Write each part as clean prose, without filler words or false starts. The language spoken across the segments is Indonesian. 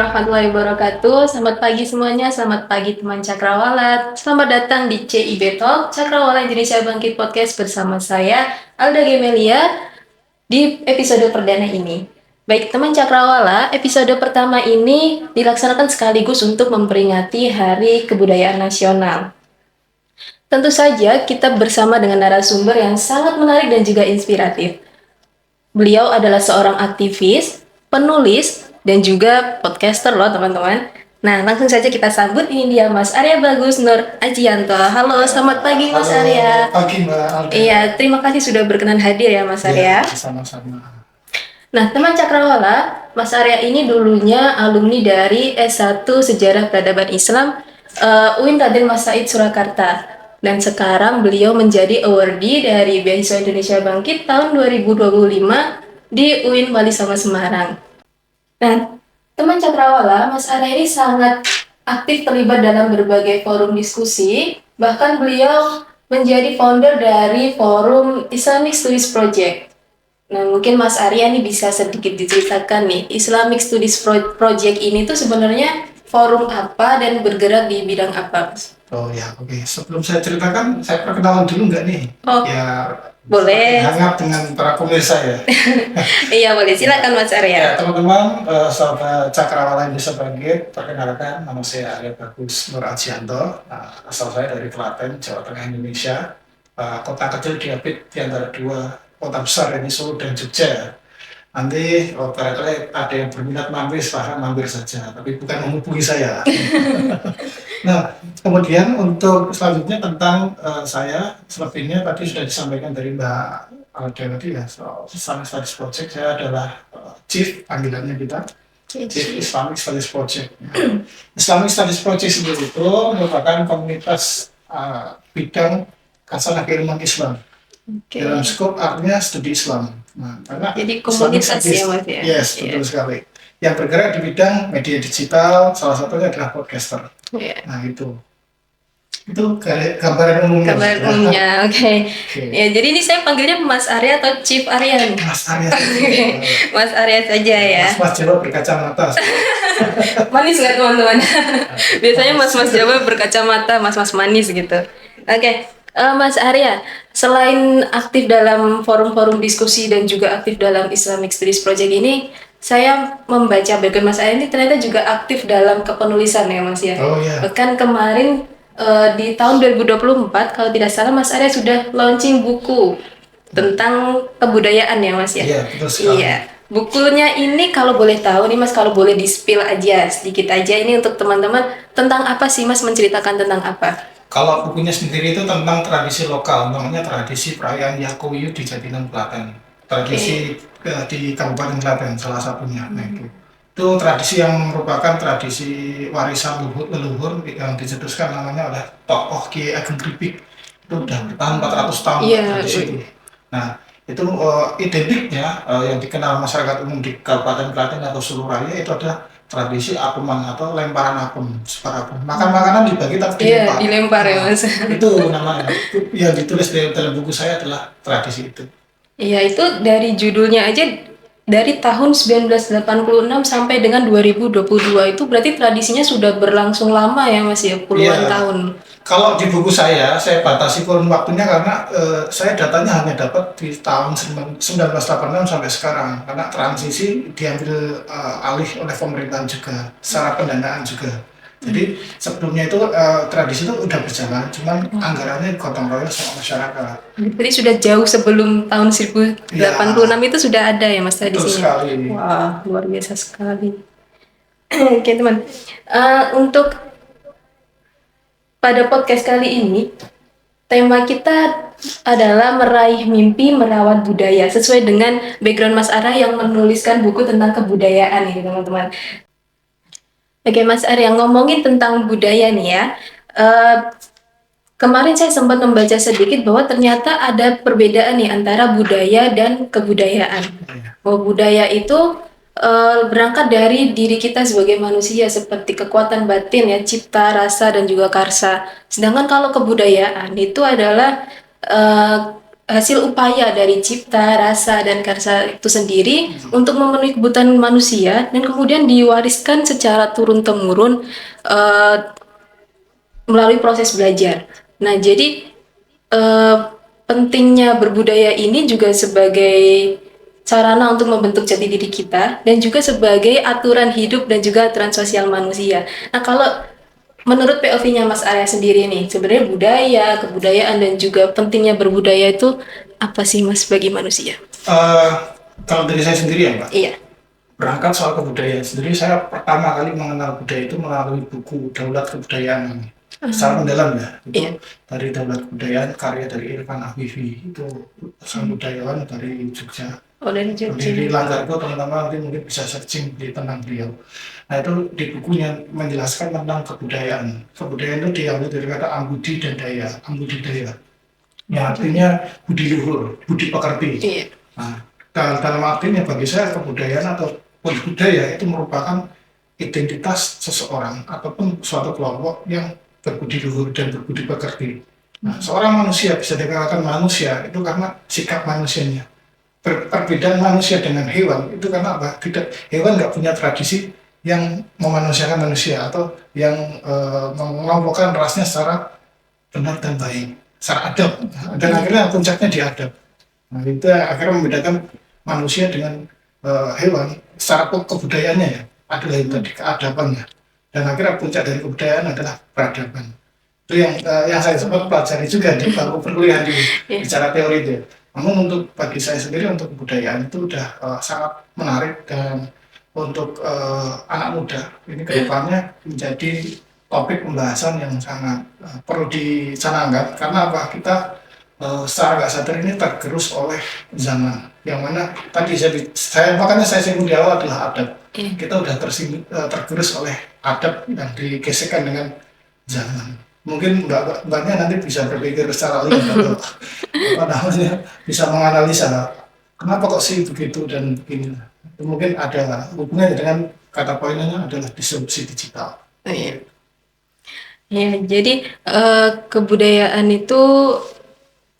warahmatullahi wabarakatuh. Selamat pagi semuanya, selamat pagi teman Cakrawala. Selamat datang di CIB Talk, Cakrawala Indonesia Bangkit Podcast bersama saya, Alda Gemelia, di episode perdana ini. Baik teman Cakrawala, episode pertama ini dilaksanakan sekaligus untuk memperingati Hari Kebudayaan Nasional. Tentu saja kita bersama dengan narasumber yang sangat menarik dan juga inspiratif. Beliau adalah seorang aktivis, penulis, dan juga podcaster loh teman-teman. Nah, langsung saja kita sambut, ini dia Mas Arya Bagus Nur Ajianto. Halo, selamat pagi Mas Arya. Pagi Mbak Alda. Iya, terima kasih sudah berkenan hadir ya Mas Arya. Sama-sama. Nah, teman Cakrawala, Mas Arya ini dulunya alumni dari S1 Sejarah Peradaban Islam UIN Raden Mas Said Surakarta. Dan sekarang beliau menjadi awardee dari Beasiswa Indonesia Bangkit tahun 2025 di UIN Wali Songo Semarang. Nah, teman Cakrawala, Mas Arya ini sangat aktif terlibat dalam berbagai forum diskusi, bahkan beliau menjadi founder dari forum Islamic Studies Project. Nah, mungkin Mas Arya nih bisa sedikit diceritakan nih, Islamic Studies Project ini tuh sebenarnya forum apa dan bergerak di bidang apa? Oh ya, oke. Sebelum saya ceritakan, saya perkenalan dulu nggak nih? Oh, ya, boleh. Hangat dengan para pemirsa ya. Iya, boleh. Silakan Mas Arya. Ya, teman-teman, sahabat Cakrawala Indonesia Bangkit, perkenalkan, nama saya Arya Bagus Nur Ajianto. Asal saya dari Klaten, Jawa Tengah, Indonesia. Kota kecil diapit di antara dua kota besar, ini Solo dan Jogja. Nanti barangkali ada yang berminat mampir, silahkan mampir saja, tapi bukan menghubungi saya. Nah, kemudian untuk selanjutnya tentang saya, selebihnya tadi sudah disampaikan dari Mbak Alda tadi ya, soal Islamic Studies Project. Saya adalah Chief, panggilannya kita, Chief Islamic Studies Project. Islamic Studies Project sendiri itu merupakan komunitas bidang kasanah keilmuan Islam. Okay. Dalam skop artinya studi Islam. Nah, karena jadi komunitas ya Mas ya? Yes, betul sekali. Yang bergerak di bidang media digital, salah satunya adalah podcaster. Nah, itu gambaran umumnya. Gambaran umumnya, oke. Ya, jadi ini saya panggilnya Mas Arya atau Chief Arya? Mas Arya. Mas Arya saja ya. Mas Jawa berkacamata. Manis nggak teman-teman? Biasanya mas-mas Jawa berkacamata, mas-mas manis gitu. Oke. Mas Arya, selain aktif dalam forum-forum diskusi dan juga aktif dalam Islamic Studies Project ini, saya membaca background Mas Arya ini ternyata juga aktif dalam kepenulisan ya Mas ya. Oh iya. Bahkan kemarin di tahun 2024 kalau tidak salah Mas Arya sudah launching buku tentang kebudayaan ya Mas ya. Iya, betul sekali. Iya. Bukunya ini kalau boleh tahu nih Mas, kalau boleh di-spill aja sedikit aja ini untuk teman-teman, tentang apa sih Mas, menceritakan tentang apa? Kalau bukunya sendiri itu tentang tradisi lokal, namanya tradisi perayaan Yakuyu di Jatinang Klaten. Tradisi di Kabupaten Klaten salah satunya. Nah, itu tradisi yang merupakan tradisi warisan leluhur yang dicetuskan namanya oleh tokoh Kiai Ageng Kripik. Itu udah bertahan 400 tahun tradisi itu. Nah, itu identiknya yang dikenal masyarakat umum di Kabupaten Klaten atau Solo Raya itu adalah tradisi apeman atau lemparan apem, separ apem. Makan makanan dibagi tapi dilempar ya Mas. Itu namanya. Yang ditulis dalam buku saya adalah tradisi itu. Iya, itu dari judulnya aja dari tahun 1986 sampai dengan 2022 itu berarti tradisinya sudah berlangsung lama ya Mas ya, puluhan tahun. Kalau di buku saya batasi kurun waktunya karena saya datanya hanya dapat di tahun 1986 sampai sekarang karena transisi diambil alih oleh pemerintahan juga, secara pendanaan juga. Jadi sebelumnya itu tradisi itu udah berjalan, cuman anggarannya gotong royong sama masyarakat. Jadi sudah jauh sebelum tahun 1086 itu sudah ada ya Mas tradisinya. Wah, luar biasa sekali. Oke teman, untuk pada podcast kali ini, tema kita adalah meraih mimpi merawat budaya, sesuai dengan background Mas Arya yang menuliskan buku tentang kebudayaan ini teman-teman. Oke Mas Arya, ngomongin tentang budaya nih ya, kemarin saya sempat membaca sedikit bahwa ternyata ada perbedaan nih antara budaya dan kebudayaan. Bahwa budaya itu berangkat dari diri kita sebagai manusia seperti kekuatan batin ya, cipta, rasa dan juga karsa. Sedangkan kalau kebudayaan itu adalah hasil upaya dari cipta, rasa, dan karsa itu sendiri untuk memenuhi kebutuhan manusia dan kemudian diwariskan secara turun-temurun eh, melalui proses belajar. Nah, jadi eh, pentingnya berbudaya ini juga sebagai sarana untuk membentuk jati diri kita dan juga sebagai aturan hidup dan juga aturan sosial manusia. Nah, kalau menurut POV-nya Mas Arya sendiri nih, sebenarnya budaya, kebudayaan dan juga pentingnya berbudaya itu apa sih Mas bagi manusia? Eh, Kalau dari saya sendiri ya Mbak, Iya. berangkat soal kebudayaan sendiri, saya pertama kali mengenal budaya itu melalui buku Daulat Kebudayaan secara mendalam ya. Itu Iya. dari Daulat Kebudayaan karya dari Irfan Afifi, itu sang budayawan dari Jogja. Oh, dari Jogja. Di Langgarko teman-teman nanti mungkin bisa searching tentang beliau. Nah itu di bukunya menjelaskan tentang kebudayaan. Kebudayaan itu diambil dari kata ambudi dan daya, ambudi daya. Yang artinya budi luhur, budi pekerti. Iya. Nah, dalam artinya bagi saya kebudayaan atau budaya itu merupakan identitas seseorang ataupun suatu kelompok yang berbudi luhur dan berbudi pekerti. Nah, seorang manusia bisa dikatakan manusia itu karena sikap manusianya. Perbedaan manusia dengan hewan itu karena apa? Hewan nggak punya tradisi yang memanusiakan manusia atau yang mengelompokkan rasnya secara benar dan baik, secara adab. Dan akhirnya puncaknya di adab. Nah, itu akhirnya membedakan manusia dengan hewan secara kebudayaannya ya, adalah itu tadi keadabannya. Dan akhirnya puncak dari kebudayaan adalah peradaban. Itu yang saya sempat pelajari juga di bangku perkuliahan di bicara teori itu. Namun untuk bagi saya sendiri untuk kebudayaan itu udah sangat menarik dan untuk anak muda ini kedepannya menjadi topik pembahasan yang sangat perlu dicanangkan karena apa kita secara nggak sadar ini tergerus oleh zaman yang mana tadi saya makanya saya singgung di awal adalah adab. Kita udah tergerus oleh adab yang digesekkan dengan zaman. Mungkin mbaknya nanti bisa berpikir secara linear apa namanya bisa menganalisa kenapa kok sih begitu dan begini. Mungkin ada hubungannya dengan kata poinnya adalah disrupsi digital. Oh, iya. Ya, jadi kebudayaan itu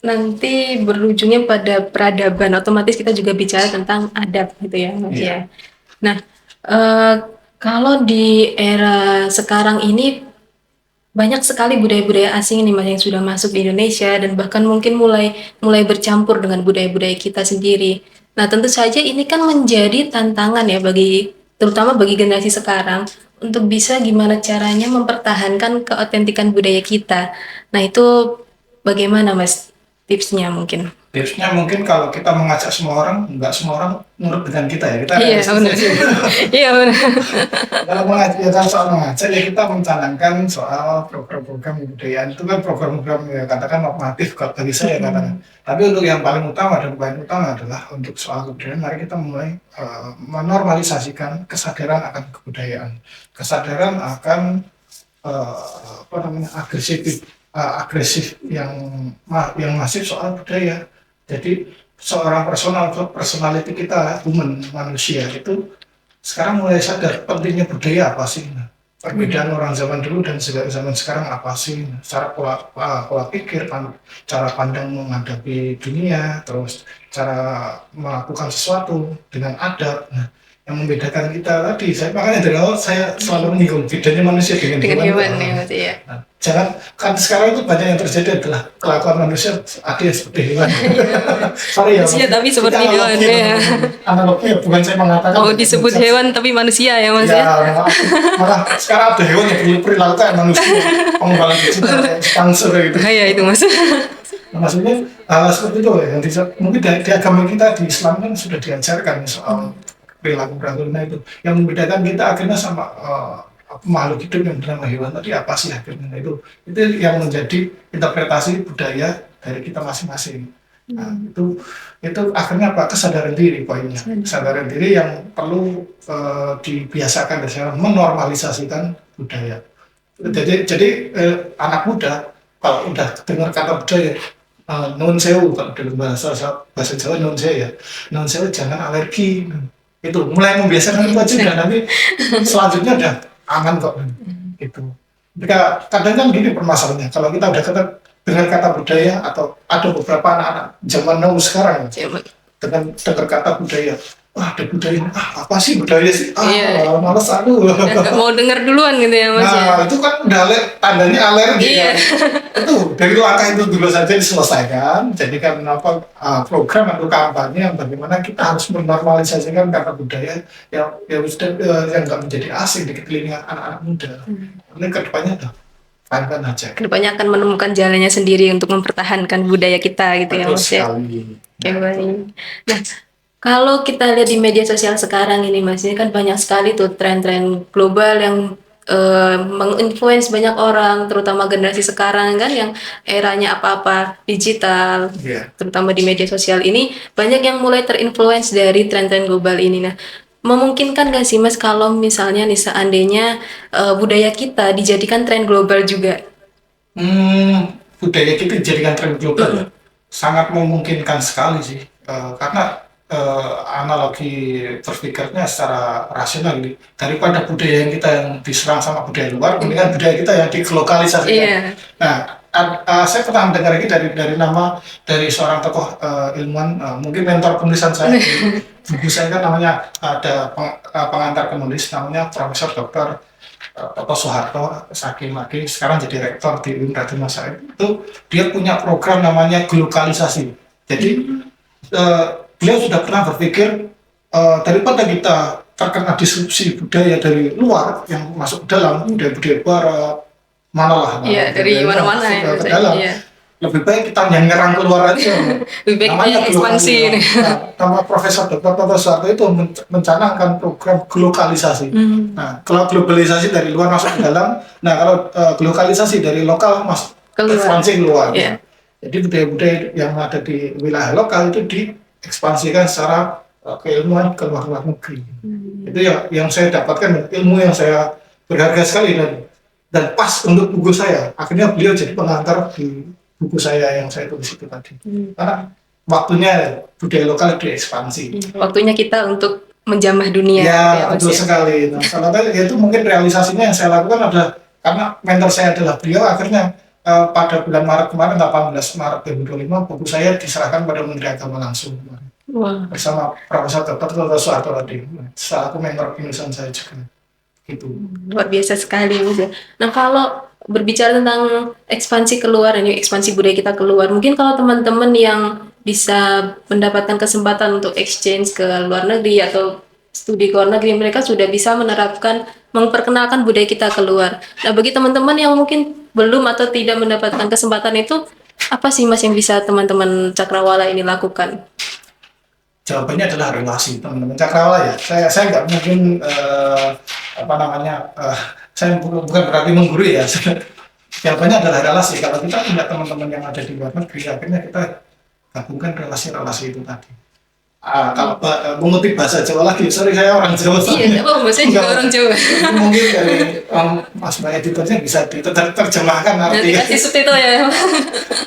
nanti berujungnya pada peradaban. Otomatis kita juga bicara tentang adab gitu ya, Mas Iya. ya. Nah, eh, kalau di era sekarang ini banyak sekali budaya-budaya asing nih Mas yang sudah masuk di Indonesia dan bahkan mungkin mulai mulai bercampur dengan budaya-budaya kita sendiri. Nah, tentu saja ini kan menjadi tantangan ya bagi terutama bagi generasi sekarang untuk bisa gimana caranya mempertahankan keautentikan budaya kita. Nah, itu bagaimana Mas tipsnya mungkin? Tipsnya mungkin kalau kita mengajak semua orang, nggak semua orang nurut dengan kita ya. Kita Iya, benar. Iya, benar. kalau soal mengajak ya kita mencanangkan soal program-program kebudayaan itu kan program-program ya katakan normatif kalau bagi saya katakan. Tapi untuk yang paling utama dan paling utama adalah untuk soal kebudayaan mari kita mulai menormalisasikan kesadaran akan kebudayaan, kesadaran akan apa namanya agresif yang masif soal budaya. Jadi seorang personality kita, manusia itu sekarang mulai sadar pentingnya budaya apa sih? Perbedaan orang zaman dulu dan zaman sekarang apa sih? Cara pola pikir, cara pandang menghadapi dunia, terus cara melakukan sesuatu dengan adab. Nah, yang membedakan kita tadi, makanya dari awal saya selalu menyinggung bedanya manusia dengan hewan. ya Mas ya. Nah, jangan kan sekarang itu banyak yang terjadi adalah kelakuan manusia ada yang seperti hewan. Sorry ya. Manusia tapi seperti hewan ya. Analoginya bukan saya mengatakan. Oh, disebut hewan tapi manusia ya Mas ya. Malah sekarang ada hewan yang perilaku kayak manusia. Pengembangan digital cancer gitu. Bahaya itu Mas. Nah, maksudnya hal seperti itu ya, yang mungkin di agama kita di Islam kan sudah diajarkan soal perilaku itu yang membedakan kita akhirnya sama makhluk hidup yang bernama hewan tadi apa sih akhirnya itu yang menjadi interpretasi budaya dari kita masing-masing. Nah, itu akhirnya apa kesadaran diri poinnya, kesadaran diri yang perlu dibiasakan dan menormalisasikan budaya. Jadi anak muda kalau udah dengar kata budaya non sewu kalau dalam bahasa Jawa non sewu ya, non sewu jangan alergi. Itu mulai membiasakan itu aja dan nanti selanjutnya udah aman kok gitu. Kadang kan gini permasalahannya kalau kita udah dengan kata budaya, atau ada beberapa anak-anak zaman now sekarang Siapa? dengan dengar kata budaya, wah ada budaya, apa sih budaya sih, Iya. males aku. Nggak mau dengar duluan gitu ya Mas ya. Nah, itu kan udah tandanya alergi Iya. kan. Itu dari langkah itu dulu saja diselesaikan. Jadi kan apa, program atau kampanye yang bagaimana kita harus menormalisasikan kata budaya yang sudah yang nggak menjadi asing di telinga anak-anak muda. Ini kedepannya udah fine aja. Kedepannya akan menemukan jalannya sendiri untuk mempertahankan budaya kita gitu ya Betul Mas ya. sekali. Oke, baik. Nah, kalau kita lihat di media sosial sekarang ini Mas, ini kan banyak sekali tuh tren-tren global yang menginfluence banyak orang, terutama generasi sekarang kan yang eranya apa-apa digital, Iya. terutama di media sosial ini banyak yang mulai terinfluence dari tren-tren global ini. Nah, memungkinkan nggak sih Mas kalau misalnya nih seandainya budaya kita dijadikan tren global juga? Budaya kita dijadikan tren global ya, sangat memungkinkan sekali sih. Karena analogi berpikirnya secara rasional ini, daripada budaya yang kita yang diserang sama budaya luar, mendingan budaya kita yang digelokalisasikan. Iya. Nah, saya pernah mendengar ini dari seorang tokoh ilmuwan, mungkin mentor penulisan saya di buku saya kan namanya ada pengantar penulis namanya Profesor Dr. Toto Soeharto Saking lagi sekarang jadi rektor di UIN Raden Mas Said. Itu dia punya program namanya glokalisasi. Jadi beliau sudah pernah berpikir, daripada kita terkena disrupsi budaya dari luar yang masuk ke dalam budaya-budaya barat, manalah Iya, dari mana-mana ya, ke maksudnya. dalam, Iya. lebih baik kita yang nyerang keluar aja. Lebih baik kita yang ekspansi ini. Nama Profesor Dr. Toto Soeharto itu mencanangkan program glokalisasi. Nah, kalau globalisasi dari luar masuk ke dalam, nah kalau glokalisasi dari lokal masuk Keluar. ekspansi keluar. Iya. Jadi budaya-budaya yang ada di wilayah lokal itu diekspansikan secara keilmuan ke luar negeri. Itu yang saya dapatkan, ilmu yang saya berharga sekali dan pas untuk buku saya. Akhirnya beliau jadi pengantar di buku saya yang saya tulis itu tadi. Karena waktunya budaya lokal diekspansi. Waktunya kita untuk menjamah dunia. Ya, Mas, betul ya. sekali. Nah, salah satu itu mungkin realisasinya yang saya lakukan adalah karena mentor saya adalah beliau, akhirnya pada bulan Maret kemarin, 18 Maret 2025, buku saya diserahkan pada Menteri Agama langsung Wah. bersama Profesor Dr. Toto Soeharto tadi. Selaku mentor penulisan saya juga. Gitu. Luar biasa sekali Mas ya. Nah, kalau berbicara tentang ekspansi keluar ini, ekspansi budaya kita keluar, mungkin kalau teman-teman yang bisa mendapatkan kesempatan untuk exchange ke luar negeri atau studi ke luar negeri, mereka sudah bisa menerapkan, memperkenalkan budaya kita keluar. Nah, bagi teman-teman yang mungkin belum atau tidak mendapatkan kesempatan itu, apa sih Mas yang bisa teman-teman Cakrawala ini lakukan? Jawabannya adalah relasi, teman-teman Cakrawala ya. Saya nggak mungkin saya bukan berarti menggurui ya. Jawabannya adalah relasi. Kalau kita punya teman-teman yang ada di luar negeri, akhirnya kita gabungkan relasi-relasi itu tadi. Kalau mengutip bahasa Jawa lagi, sorry saya orang Jawa. Iya, Masnya juga orang Jawa. Itu mungkin dari Mas Mbak editornya bisa diterjemahkan Nanti artinya. kasih subtitle ya.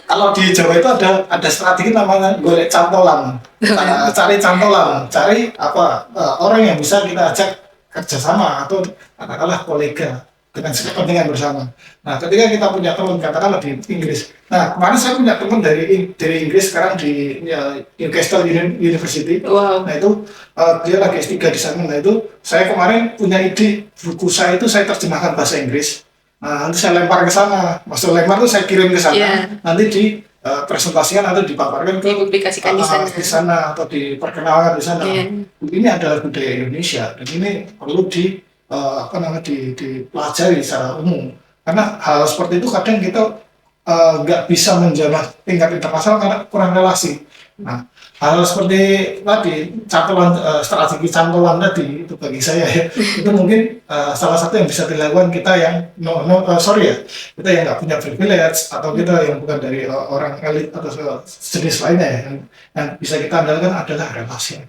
Kalau di Jawa itu ada strategi namanya golek cantolan. Cari cantolan, cari orang yang bisa kita ajak kerjasama atau katakanlah kolega dengan kepentingan bersama. Nah, ketika kita punya teman katakanlah di Inggris. Nah, kemarin saya punya teman dari Inggris sekarang di Newcastle University. Wow. Nah itu dia lagi S3 di sana. Nah itu saya kemarin punya ide buku saya itu saya terjemahkan bahasa Inggris. Nah, nanti saya lempar ke sana. Maksud lempar itu saya kirim ke sana. Yeah. Nanti di presentasikan atau dipaparkan ke Dipublikasikan di sana. atau diperkenalkan di sana. Yeah. Ini adalah budaya Indonesia dan ini perlu dipelajari secara umum. Karena hal seperti itu kadang kita nggak bisa menjamah tingkat internasional karena kurang relasi. Nah, hal seperti tadi strategi cantolan tadi itu bagi saya ya, itu mungkin salah satu yang bisa dilakukan kita yang kita yang nggak punya privilege atau kita yang bukan dari orang elit atau jenis lainnya ya, yang bisa kita andalkan adalah relasi.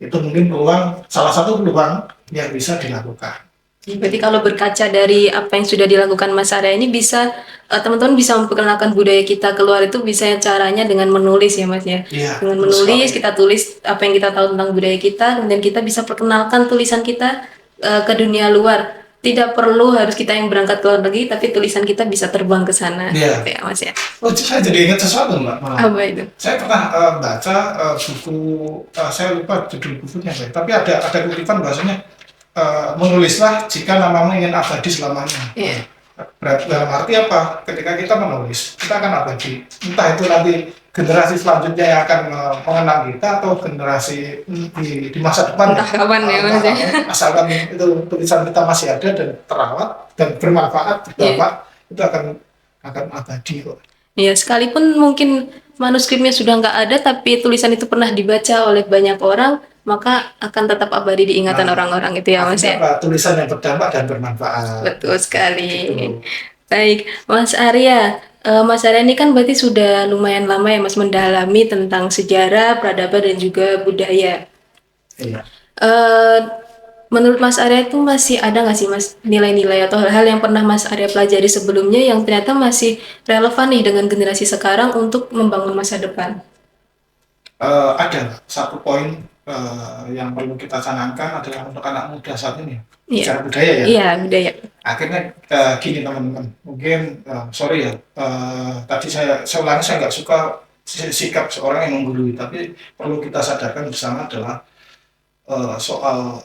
Itu mungkin salah satu peluang yang bisa dilakukan. Berarti kalau berkaca dari apa yang sudah dilakukan Mas Arya ini bisa teman-teman bisa memperkenalkan budaya kita keluar itu bisa caranya dengan menulis ya Mas ya. Iya, Dengan menulis kita tulis apa yang kita tahu tentang budaya kita, kemudian kita bisa perkenalkan tulisan kita ke dunia luar. tidak perlu harus kita yang berangkat ke luar negeri, tapi tulisan kita bisa terbang ke sana, Iya. gitu ya Mas ya. Oh, saya jadi ingat sesuatu Mbak. Malah. Apa itu? Saya pernah baca buku, saya lupa judul bukunya, Mbak. Tapi ada kutipan bahasanya menulislah jika namamu ingin abadi selamanya. Iya. Dalam arti apa? Ketika kita menulis, kita akan abadi. Entah itu nanti generasi selanjutnya yang akan mengenang kita atau generasi di masa depan. Entah kapan ya Mas ya. Asalkan itu tulisan kita masih ada dan terawat dan bermanfaat, berdampak, itu akan abadi kok. Iya, sekalipun mungkin manuskripnya sudah nggak ada, tapi tulisan itu pernah dibaca oleh banyak orang, maka akan tetap abadi di ingatan orang-orang itu ya Mas ya. Apa? Tulisan yang berdampak dan bermanfaat. Betul sekali. Gitu. Baik, Mas Arya. Mas Arya ini kan berarti sudah lumayan lama ya Mas mendalami tentang sejarah, peradaban dan juga budaya. Iya. Menurut Mas Arya itu masih ada nggak sih Mas nilai-nilai atau hal-hal yang pernah Mas Arya pelajari sebelumnya yang ternyata masih relevan nih dengan generasi sekarang untuk membangun masa depan? Ada satu poin yang perlu kita canangkan adalah untuk anak muda saat ini, secara budaya ya. Iya, budaya. Akhirnya gini teman-teman, mungkin sorry ya, tadi saya ulangi, saya nggak suka sikap seorang yang menggurui, tapi perlu kita sadarkan bersama adalah soal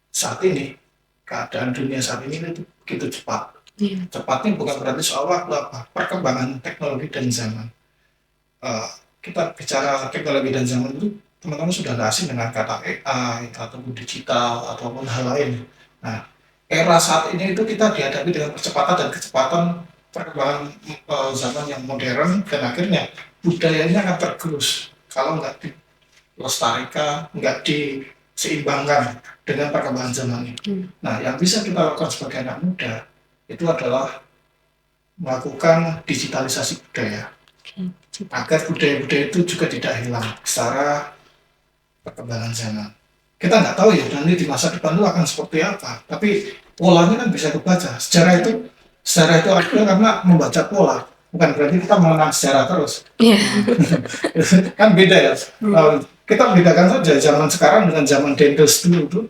saat ini, keadaan dunia saat ini itu begitu cepat. Cepatnya bukan berarti soal waktu apa, perkembangan teknologi dan zaman. Kita bicara teknologi dan zaman itu, teman-teman sudah nggak asing dengan kata AI ataupun digital ataupun hal lain. Nah, era saat ini itu kita dihadapi dengan kecepatan perkembangan zaman yang modern, dan akhirnya budayanya akan tergerus kalau nggak dilestarikan, nggak diseimbangkan dengan perkembangan zaman ini. Nah, yang bisa kita lakukan sebagai anak muda itu adalah melakukan digitalisasi budaya. Agar budaya-budaya itu juga tidak hilang secara perkembangan zaman. Kita nggak tahu ya nanti di masa depan itu akan seperti apa, tapi polanya kan bisa dibaca. Sejarah itu ada karena membaca pola, bukan berarti kita mengenang sejarah terus. Kan beda ya. Kita bedakan saja zaman sekarang dengan zaman Dendels dulu itu.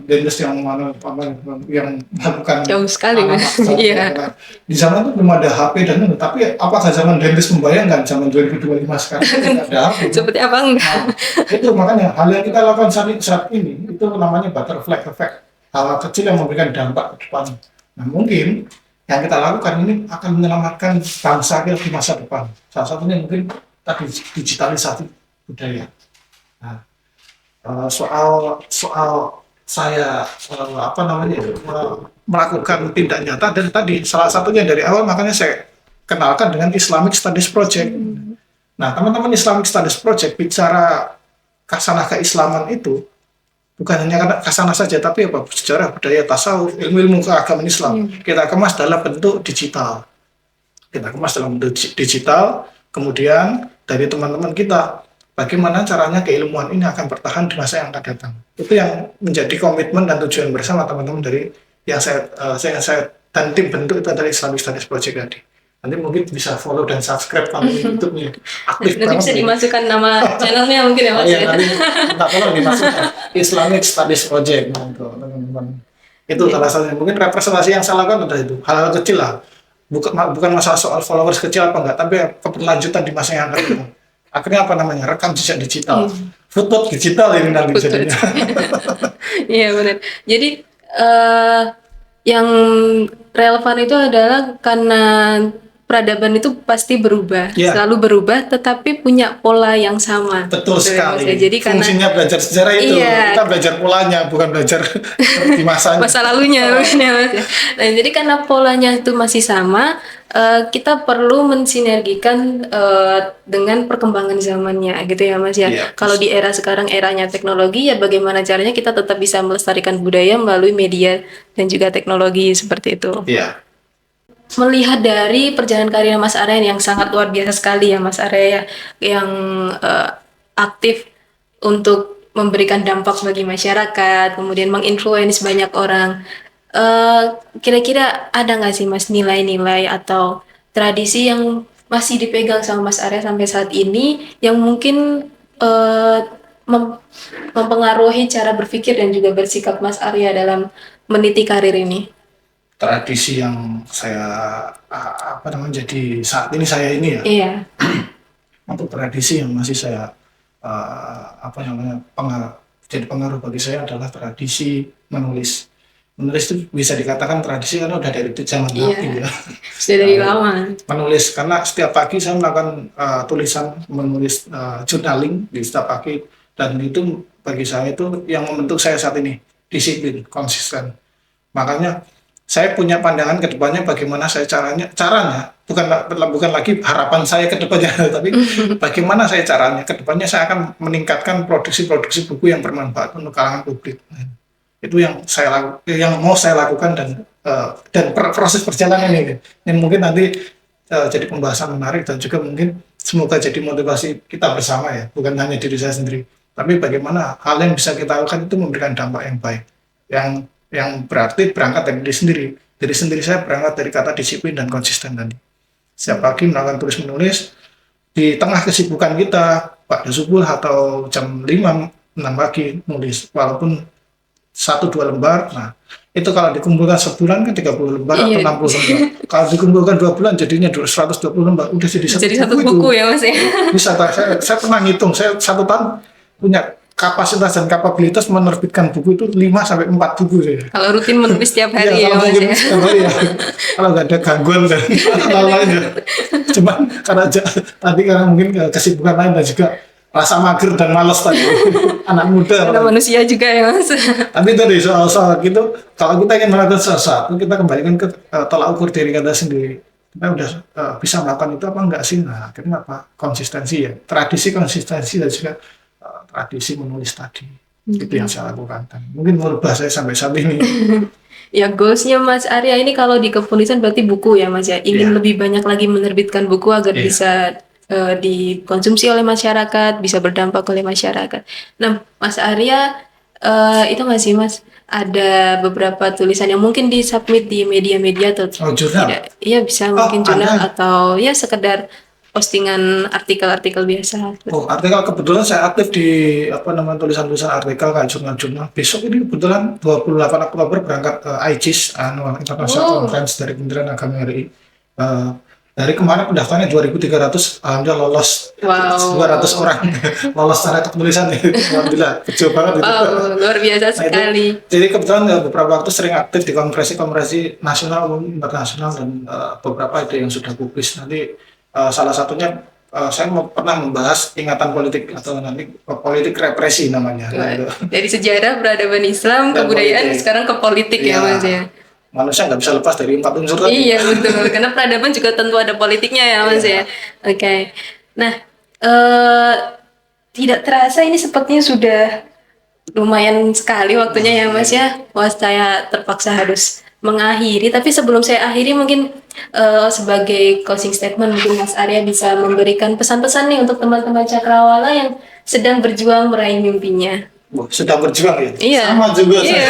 Dendels yang melakukan jauh sekali Mas. Iya. Di zaman itu belum ada HP dan itu, tapi apakah zaman Dendels membayangkan zaman 2025 sekarang tidak ada HP? Seperti apa enggak? Nah, itu makanya hal yang kita lakukan saat ini itu namanya butterfly effect, hal kecil yang memberikan dampak ke depan. Nah, mungkin yang kita lakukan ini akan menyelamatkan bangsa kita di masa depan. Salah satunya mungkin tadi digitalisasi budaya. Nah, soal saya melakukan tindak nyata dari tadi, salah satunya dari awal makanya saya kenalkan dengan Islamic Studies Project. Nah, teman-teman, Islamic Studies Project bicara khasanah keislaman itu bukan hanya khasanah saja, tapi apa, sejarah, budaya, tasawuf, ilmu-ilmu keagamaan Islam kita kemas dalam bentuk digital. Kemudian dari teman-teman kita, bagaimana caranya keilmuan ini akan bertahan di masa yang akan datang. Itu yang menjadi komitmen dan tujuan bersama teman-teman dari yang saya dan tim bentuk itu adalah Islamic Studies Project tadi. Nanti mungkin bisa follow dan subscribe kalau YouTube-nya aktif nanti bisa dimasukkan nama channelnya mungkin ya Mas. Iya, nanti minta tolong dimasukkan Islamic Studies Project, teman-teman. Itu salah satunya. Mungkin representasi yang saya lakukan adalah itu, hal-hal kecil lah. Bukan masalah soal followers kecil apa enggak, tapi keberlanjutan di masa yang akan datang. Akhirnya apa namanya, rekam jejak digital, footnote digital ini nanti jadinya. Iya benar. Jadi yang relevan itu adalah karena peradaban itu pasti berubah, selalu berubah, tetapi punya pola yang sama. Betul sekali. Jadi fungsinya belajar sejarah itu, kita belajar polanya, bukan belajar di masanya. Masa lalunya, Mas. Nah, jadi karena polanya itu masih sama, kita perlu mensinergikan dengan perkembangan zamannya, gitu ya, Mas ya. Kalau di era sekarang eranya teknologi, ya bagaimana caranya kita tetap bisa melestarikan budaya melalui media dan juga teknologi seperti itu. Iya. Melihat dari perjalanan karir Mas Arya yang sangat luar biasa sekali ya Mas Arya, yang aktif untuk memberikan dampak bagi masyarakat, kemudian menginfluence banyak orang. Kira-kira ada nggak sih Mas nilai-nilai atau tradisi yang masih dipegang sama Mas Arya sampai saat ini yang mungkin mempengaruhi cara berpikir dan juga bersikap Mas Arya dalam meniti karir ini? Tradisi yang saya jadi saat ini saya ini ya, Iya. untuk tradisi yang masih saya jadi pengaruh bagi saya adalah tradisi menulis. Menulis itu bisa dikatakan tradisi karena udah dari zaman Iya. Nabi ya. Sudah dari lama. Menulis karena setiap pagi saya melakukan tulisan, menulis journaling di setiap pagi, dan itu bagi saya itu yang membentuk saya saat ini, disiplin, konsisten. Makanya saya punya pandangan ke depannya bagaimana saya caranya bukan lagi harapan saya ke depannya tapi bagaimana saya caranya ke depannya saya akan meningkatkan produksi buku yang bermanfaat untuk kalangan publik. Itu yang mau saya lakukan, dan proses perjalanan ini mungkin nanti jadi pembahasan menarik, dan juga mungkin semoga jadi motivasi kita bersama ya, bukan hanya diri saya sendiri, tapi bagaimana hal yang bisa kita lakukan itu memberikan dampak yang baik, yang berarti berangkat dari diri sendiri saya berangkat dari kata disiplin dan konsisten tadi. Setiap pagi melakukan tulis menulis di tengah kesibukan kita pada subuh atau jam 5-6 pagi nulis, walaupun 1-2 lembar. Nah, itu kalau dikumpulkan sebulan kan 30 lembar atau Iya. 60 lembar. Kalau dikumpulkan 2 bulan jadinya 120 lembar. Udah jadi Jadi satu buku ya Mas ya. Bisa, saya pernah ngitung, saya 1 tahun punya kapasitas dan kapabilitas menerbitkan buku itu 5-4 buku saya. Kalau rutin menulis tiap hari ya Kalau Mas mungkin ya. setiap hari ya. Kalau nggak ada gangguan dan hal lainnya. Cuman tadi karena mungkin kesibukan lain dan juga rasa mager dan malas tadi. Anak muda. Ada manusia juga ya Mas. Tapi tadi soal gitu, kalau kita ingin melakukan sesuatu, kita kembalikan ke tolak ukur diri kita sendiri. Kita udah bisa melakukan itu apa enggak sih? Nah, akhirnya apa? Konsistensi ya. Tradisi, konsistensi, dan juga tradisi menulis tadi. Itu yang saya lakukan. Dan mungkin merubah saya sampai saat ini. Ya goalsnya Mas Arya ini kalau di kepolisian berarti buku ya Mas ya. Ingin Iya. lebih banyak lagi menerbitkan buku agar Iya. bisa dikonsumsi oleh masyarakat, bisa berdampak oleh masyarakat. Nah, Mas Arya itu nggak sih Mas? Ada beberapa tulisan yang mungkin disubmit di media-media atau Jurnal. tidak? Iya bisa Oh, mungkin jurnal ada. atau ya sekedar postingan artikel-artikel biasa. Artikel kebetulan saya aktif di tulisan-tulisan artikel kayak jurnal-jurnal. Besok ini kebetulan 28 Oktober berangkat ke ICIS, Annual International Conference dari Kementerian Agama RI. Dari kemarin pendaftarnya 2.300, alhamdulillah lolos. Wow. 200 orang lolos secara ketulisan. Alhamdulillah, kecil banget itu. Wow, luar biasa sekali. Jadi kebetulan beberapa waktu sering aktif di konferensi nasional maupun internasional, dan beberapa ada yang sudah publis. Nanti salah satunya saya pernah membahas ingatan politik atau nanti politik represi namanya. Dari sejarah peradaban Islam, Dan kebudayaan, politik. sekarang ke politik ya Mas ya. Manusia nggak bisa lepas dari 4 unsur tadi. Iya betul, karena peradaban juga tentu ada politiknya ya Mas ya. Oke. Nah, tidak terasa ini sepertinya sudah lumayan sekali waktunya ya Mas ya. Wah, saya terpaksa harus mengakhiri. Tapi sebelum saya akhiri mungkin sebagai closing statement mungkin Mas Arya bisa memberikan pesan-pesan nih untuk teman-teman Cakrawala yang sedang berjuang meraih mimpinya. Sedang berjuang ya. Iya. Sama juga Iya.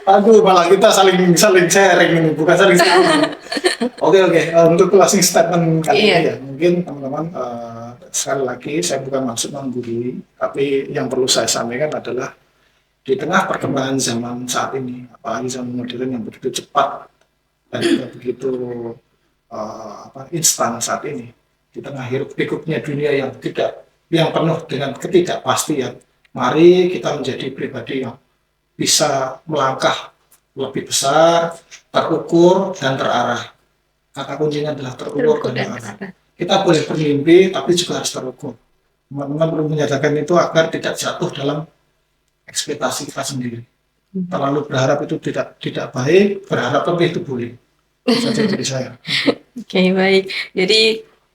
Aduh, malah kita saling sharing ini, bukan saling sama. Oke. Untuk closing statement kali ini ya, mungkin teman-teman sekali lagi saya bukan maksud menggurui, tapi yang perlu saya sampaikan adalah di tengah perkembangan zaman saat ini, apalagi zaman modern yang begitu cepat dan juga begitu instan saat ini, di tengah hiruk-pikuknya dunia yang penuh dengan ketidakpastian, mari kita menjadi pribadi yang bisa melangkah lebih besar, terukur dan terarah. Kata kuncinya adalah terukur dan terarah. Kita boleh bermimpi, tapi juga harus terukur. Teman-teman perlu menyatakan itu agar tidak jatuh dalam ekspektasi kita sendiri. Terlalu berharap itu tidak baik, berharap lebih itu boleh. Itu saja dari saya. Oke, baik. Jadi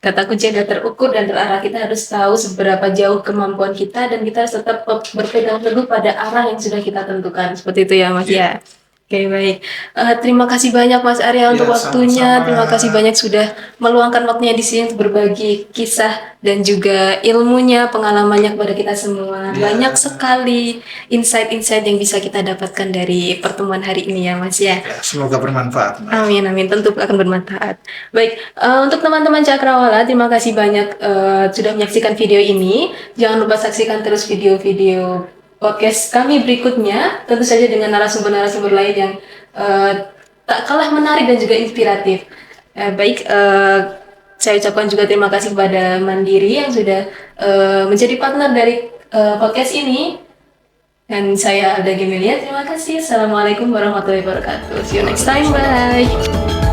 kata kunci adalah terukur dan terarah. Kita harus tahu seberapa jauh kemampuan kita dan kita harus tetap berpegang teguh pada arah yang sudah kita tentukan. Seperti itu ya Mas ya. Oke, baik. Terima kasih banyak Mas Arya untuk waktunya. Sama-sama. Terima kasih banyak sudah meluangkan waktunya di sini untuk berbagi kisah dan juga ilmunya, pengalamannya kepada kita semua. Banyak sekali insight-insight yang bisa kita dapatkan dari pertemuan hari ini ya Mas ya. Semoga bermanfaat. Amin, tentu akan bermanfaat. Baik, untuk teman-teman Cakrawala, terima kasih banyak sudah menyaksikan video ini. Jangan lupa saksikan terus video-video podcast kami berikutnya, tentu saja dengan narasumber-narasumber lain yang eh, tak kalah menarik dan juga inspiratif. Baik, saya ucapkan juga terima kasih kepada Mandiri yang sudah menjadi partner dari podcast ini. Dan saya Alda Gemelia, terima kasih. Assalamualaikum warahmatullahi wabarakatuh. See you next time, bye.